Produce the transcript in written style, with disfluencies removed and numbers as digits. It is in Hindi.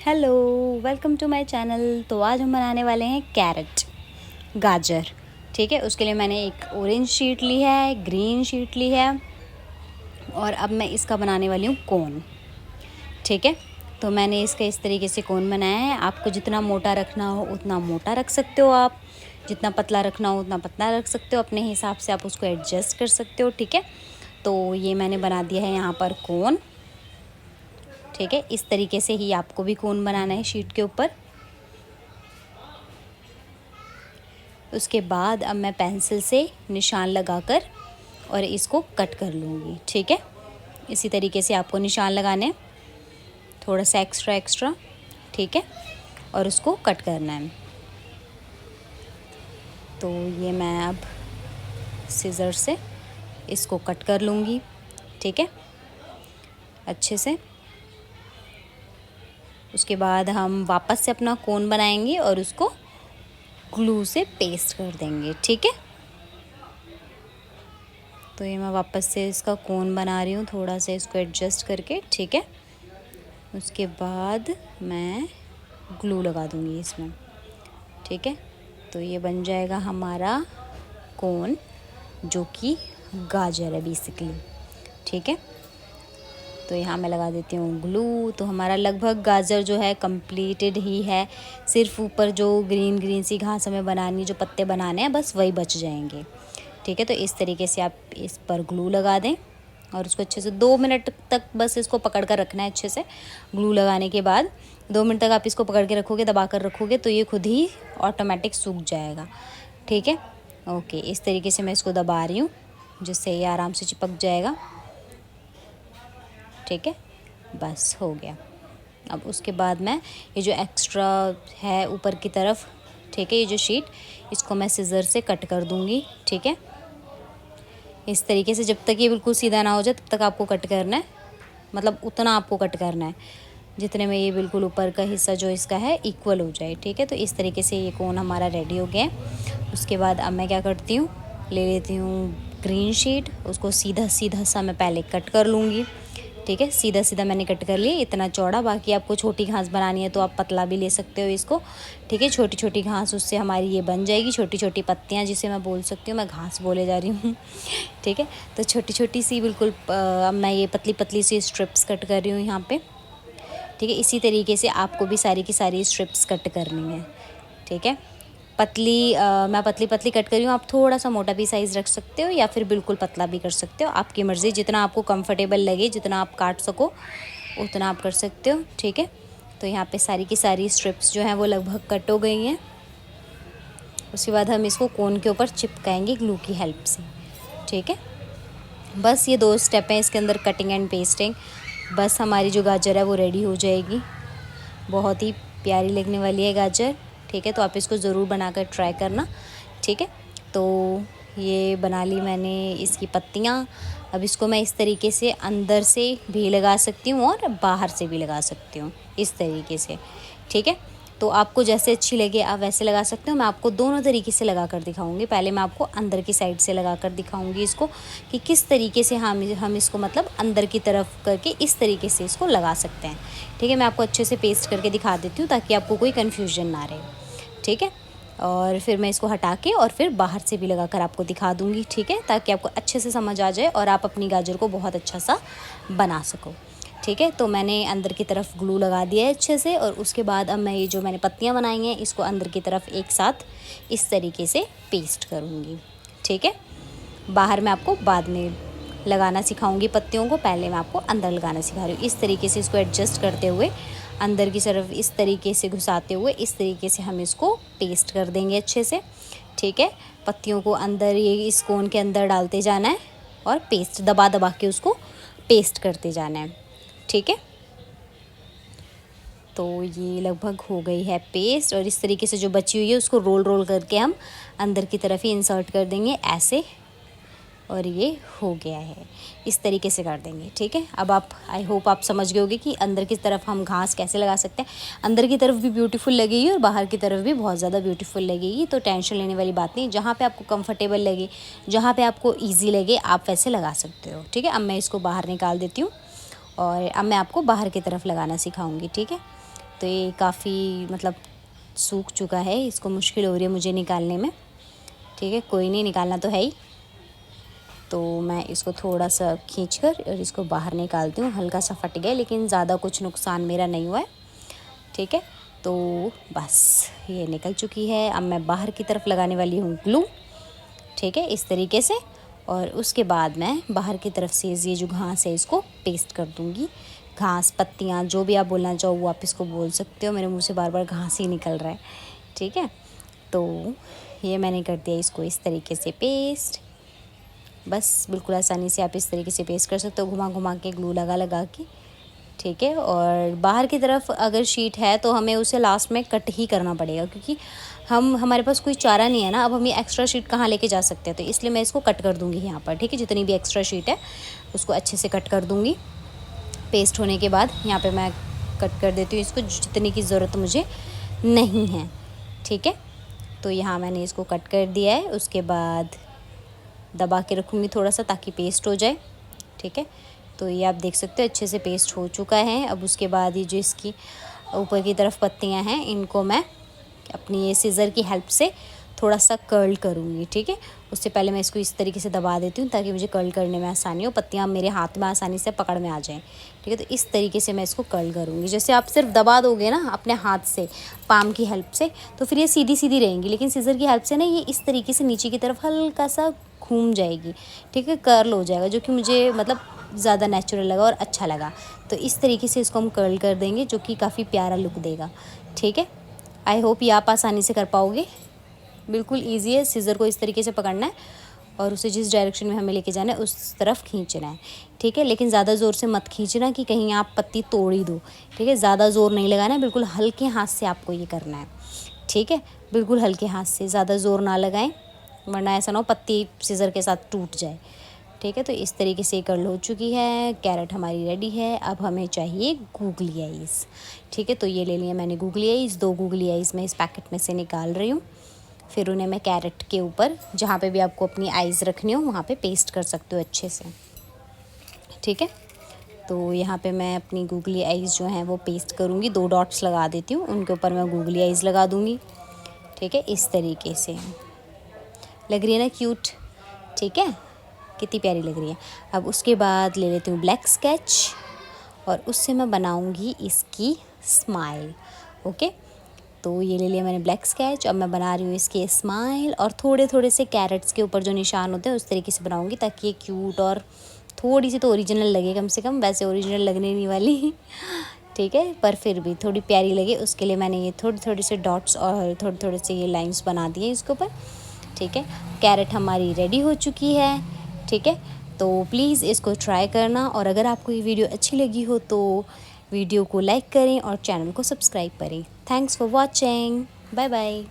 Hello, welcome to my channel. तो आज हम बनाने वाले हैं कैरेट, गाजर। ठीक है, उसके लिए मैंने एक ऑरेंज शीट ली है, ग्रीन शीट ली है और अब मैं इसका बनाने वाली हूँ कोन। ठीक है, तो मैंने इसका इस तरीके से कोन बनाया है। आपको जितना मोटा रखना हो उतना मोटा रख सकते हो आप, जितना पतला रखना हो उतना पतला रख सकते हो, अपने हिसाब से आप उसको एडजस्ट कर सकते हो। ठीक है, तो ये मैंने बना दिया है यहाँ पर कोन। ठीक है, इस तरीके से ही आपको भी कोन बनाना है शीट के ऊपर। उसके बाद अब मैं पेंसिल से निशान लगाकर और इसको कट कर लूँगी। ठीक है, इसी तरीके से आपको निशान लगाने, थोड़ा सा एक्स्ट्रा। ठीक है, और उसको कट करना है। तो ये मैं अब सीज़र से इसको कट कर लूँगी। ठीक है, अच्छे से। उसके बाद हम वापस से अपना कोन बनाएंगे और उसको ग्लू से पेस्ट कर देंगे। ठीक है, तो ये मैं वापस से इसका कोन बना रही हूँ, थोड़ा सा इसको एडजस्ट करके। ठीक है, उसके बाद मैं ग्लू लगा दूँगी इसमें। ठीक है, तो ये बन जाएगा हमारा कोन, जो कि गाजर है बेसिकली। ठीक है, तो यहाँ मैं लगा देती हूँ ग्लू। तो हमारा लगभग गाजर जो है कंप्लीटेड ही है। सिर्फ ऊपर जो ग्रीन सी घास हमें बनानी, जो पत्ते बनाने हैं, बस वही बच जाएंगे। ठीक है, तो इस तरीके से आप इस पर ग्लू लगा दें और उसको अच्छे से 2 मिनट तक बस इसको पकड़ कर रखना है अच्छे से। ग्लू लगाने के बाद 2 मिनट तक आप इसको पकड़ के रखोगे, दबा कर रखोगे, तो ये खुद ही ऑटोमेटिक सूख जाएगा। ठीक है, ओके, इस तरीके से मैं इसको दबा रही हूँ जिससे ये आराम से चिपक जाएगा। ठीक है, बस हो गया। अब उसके बाद मैं ये जो एक्स्ट्रा है ऊपर की तरफ, ठीक है, ये जो शीट, इसको मैं सिज़र से कट कर दूँगी। ठीक है, इस तरीके से जब तक ये बिल्कुल सीधा ना हो जाए तब तक आपको कट करना है। मतलब उतना आपको कट करना है जितने में ये बिल्कुल ऊपर का हिस्सा जो इसका है इक्वल हो जाए। ठीक है, तो इस तरीके से ये कोन हमारा रेडी हो गया है। उसके बाद अब मैं क्या करती हूँ, ले लेती हूँ ग्रीन शीट, उसको सीधा सा मैं पहले कट कर लूँगी। ठीक है, सीधा मैंने कट कर लिया, इतना चौड़ा। बाकी आपको छोटी घास बनानी है तो आप पतला भी ले सकते हो इसको। ठीक है, छोटी घास उससे हमारी ये बन जाएगी, छोटी पत्तियाँ जिसे मैं बोल सकती हूँ। मैं घास बोले जा रही हूँ। ठीक है, तो छोटी सी बिल्कुल अब मैं ये पतली सी स्ट्रिप्स कट कर रही हूँ यहाँ पे। ठीक है, इसी तरीके से आपको भी सारी की सारी स्ट्रिप्स कट करनी है। ठीक है, मैं पतली कट करी हूँ। आप थोड़ा सा मोटा भी साइज़ रख सकते हो या फिर बिल्कुल पतला भी कर सकते हो, आपकी मर्ज़ी। जितना आपको कंफर्टेबल लगे, जितना आप काट सको उतना आप कर सकते हो। ठीक है, तो यहाँ पे सारी की सारी स्ट्रिप्स जो हैं वो लगभग कट हो गई हैं। उसके बाद हम इसको कोन के ऊपर चिपकाएंगे ग्लू की हेल्प से। ठीक है, बस ये 2 स्टेप हैं इसके अंदर, कटिंग एंड पेस्टिंग। बस हमारी जो गाजर है वो रेडी हो जाएगी। बहुत ही प्यारी लगने वाली है गाजर। ठीक है, तो आप इसको ज़रूर बनाकर ट्राई करना। ठीक है, तो ये बना ली मैंने इसकी पत्तियाँ। अब इसको मैं इस तरीके से अंदर से भी लगा सकती हूँ और बाहर से भी लगा सकती हूँ, इस तरीके से। ठीक है, तो आपको जैसे अच्छी लगे आप वैसे लगा सकते हो। मैं आपको दोनों तरीके से लगा कर दिखाऊंगी। पहले मैं आपको अंदर की साइड से लगा कर दिखाऊंगी इसको, कि किस तरीके से हम इसको मतलब अंदर की तरफ करके इस तरीके से इसको लगा सकते हैं। ठीक है, मैं आपको अच्छे से पेस्ट करके दिखा देती हूँ ताकि आपको कोई कन्फ्यूजन ना रहे। ठीक है, और फिर मैं इसको हटा के और फिर बाहर से भी लगा कर आपको दिखा दूँगी। ठीक है, ताकि आपको अच्छे से समझ आ जाए और आप अपनी गाजर को बहुत अच्छा सा बना सको। ठीक है, तो मैंने अंदर की तरफ ग्लू लगा दिया है अच्छे से। और उसके बाद अब मैं ये जो मैंने पत्तियाँ बनाई हैं इसको अंदर की तरफ एक साथ इस तरीके से पेस्ट करूँगी। ठीक है, बाहर मैं आपको बाद में लगाना सिखाऊंगी पत्तियों को, पहले मैं आपको अंदर लगाना सिखा रही हूँ। इस तरीके से इसको एडजस्ट करते हुए अंदर की तरफ इस तरीके से घुसाते हुए इस तरीके से हम इसको पेस्ट कर देंगे अच्छे से। ठीक है, पत्तियों को अंदर ये इस कोन के अंदर डालते जाना है और पेस्ट दबा के उसको पेस्ट करते जाना है। ठीक है, तो ये लगभग हो गई है पेस्ट। और इस तरीके से जो बची हुई है उसको रोल करके हम अंदर की तरफ ही इंसर्ट कर देंगे ऐसे, और ये हो गया है। इस तरीके से कर देंगे। ठीक है, अब आप, आई होप आप समझ गए होगे कि अंदर की तरफ हम घास कैसे लगा सकते हैं। अंदर की तरफ भी ब्यूटीफुल लगेगी और बाहर की तरफ भी बहुत ज़्यादा ब्यूटीफुल लगेगी। तो टेंशन लेने वाली बात नहीं, जहाँ पे आपको कंफर्टेबल लगे, जहाँ पे आपको ईजी लगे, आप वैसे लगा सकते हो। ठीक है, अब मैं इसको बाहर निकाल देती हूँ और अब मैं आपको बाहर की तरफ लगाना सिखाऊँगी। ठीक है, तो ये काफ़ी मतलब सूख चुका है, इसको मुश्किल हो रही है मुझे निकालने में। ठीक है, कोई नहीं, निकालना तो है ही। तो मैं इसको थोड़ा सा खींचकर और इसको बाहर निकालती हूँ। हल्का सा फट गया, लेकिन ज़्यादा कुछ नुकसान मेरा नहीं हुआ है। ठीक है, तो बस ये निकल चुकी है। अब मैं बाहर की तरफ लगाने वाली हूँ ग्लू। ठीक है, इस तरीके से। और उसके बाद मैं बाहर की तरफ से ये जो घास है इसको पेस्ट कर दूँगी। घास, पत्तियाँ, जो भी आप बोलना चाहो वो आप इसको बोल सकते हो। मेरे मुंह से बार बार घास ही निकल रहा है। ठीक है, तो ये मैंने कर दिया इसको इस तरीके से पेस्ट। बस बिल्कुल आसानी से आप इस तरीके से पेस्ट कर सकते हो, घुमा घुमा के, ग्लू लगा लगा के। ठीक है, और बाहर की तरफ अगर शीट है तो हमें उसे लास्ट में कट ही करना पड़ेगा, क्योंकि हमारे पास कोई चारा नहीं है ना। अब हम ये एक्स्ट्रा शीट कहाँ लेके जा सकते हैं, तो इसलिए मैं इसको कट कर दूँगी यहाँ पर। ठीक है, जितनी भी एक्स्ट्रा शीट है उसको अच्छे से कट कर दूँगी। पेस्ट होने के बाद यहाँ पे मैं कट कर देती हूँ इसको, जितनी की ज़रूरत मुझे नहीं है। ठीक है, तो यहाँ मैंने इसको कट कर दिया है। उसके बाद दबा के रखूँगी थोड़ा सा, ताकि पेस्ट हो जाए। ठीक है, तो ये आप देख सकते हो अच्छे से पेस्ट हो चुका है। अब उसके बाद ये जो इसकी ऊपर की तरफ पत्तियाँ हैं, इनको मैं अपनी ये सीज़र की हेल्प से थोड़ा सा कर्ल करूँगी। ठीक है, उससे पहले मैं इसको इस तरीके से दबा देती हूँ ताकि मुझे कर्ल करने में आसानी हो, पत्तियाँ मेरे हाथ में आसानी से पकड़ में आ जाएं। ठीक है, तो इस तरीके से मैं इसको कर्ल करूँगी। जैसे आप सिर्फ दबा दोगे ना अपने हाथ से, पाम की हेल्प से, तो फिर ये सीधी सीधी रहेंगी। लेकिन सीज़र की हेल्प से ना ये इस तरीके से नीचे की तरफ हल्का सा घूम जाएगी। ठीक है, कर्ल हो जाएगा, जो कि मुझे मतलब ज़्यादा नेचुरल लगा और अच्छा लगा। तो इस तरीके से इसको हम कर्ल कर देंगे, जो कि काफ़ी प्यारा लुक देगा। ठीक है, आई होप ये आप आसानी से कर पाओगे। बिल्कुल ईजी है, सीज़र को इस तरीके से पकड़ना है और उसे जिस डायरेक्शन में हमें लेके जाना है उस तरफ खींचना है। ठीक है, लेकिन ज़्यादा ज़ोर से मत खींचना कि कहीं आप पत्ती तोड़ ही दो। ठीक है, ज़्यादा ज़ोर नहीं लगाना है, बिल्कुल हल्के हाथ से आपको ये करना है। ठीक है, बिल्कुल हल्के हाथ से, ज़्यादा ज़ोर ना लगाएं, वरना ऐसा ना हो पत्ती सीज़र के साथ टूट जाए। ठीक है, तो इस तरीके से कर्ल हो चुकी है। कैरेट हमारी रेडी है। अब हमें चाहिए गूगली आइज़। ठीक है, तो ये ले लिया मैंने गूगली आइज़। 2 गूगली आइज़ मैं इस पैकेट में से निकाल रही हूँ। फिर उन्हें मैं कैरेट के ऊपर, जहाँ पे भी आपको अपनी आइज़ रखनी हो वहाँ पे पेस्ट कर सकते हो अच्छे से। ठीक है, तो यहाँ पे मैं अपनी गूगली आइज़ जो हैं वो पेस्ट करूँगी। 2 डॉट्स लगा देती हूँ, उनके ऊपर मैं गूगली आइज़ लगा दूँगी। ठीक है, इस तरीके से लग रही है ना क्यूट। ठीक है, कितनी प्यारी लग रही है। अब उसके बाद ले लेती हूँ ब्लैक स्केच और उससे मैं बनाऊँगी इसकी स्माइल। ओके, तो ये ले लिया मैंने ब्लैक स्केच। अब मैं बना रही हूँ इसके स्माइल, और थोड़े थोड़े से कैरेट्स के ऊपर जो निशान होते हैं उस तरीके से बनाऊँगी, ताकि ये क्यूट और थोड़ी सी तो ओरिजिनल लगे कम से कम। वैसे ओरिजिनल लगने नहीं वाली ठीक है, पर फिर भी थोड़ी प्यारी लगे, उसके लिए मैंने ये थोड़ी थोड़ी से डॉट्स और थोड़े थोड़े से ये लाइन्स बना दिए इसके ऊपर। ठीक है, कैरेट हमारी रेडी हो चुकी है। ठीक है, तो प्लीज़ इसको ट्राई करना, और अगर आपको ये वीडियो अच्छी लगी हो तो वीडियो को लाइक करें और चैनल को सब्सक्राइब करें। Thanks for watching, bye bye.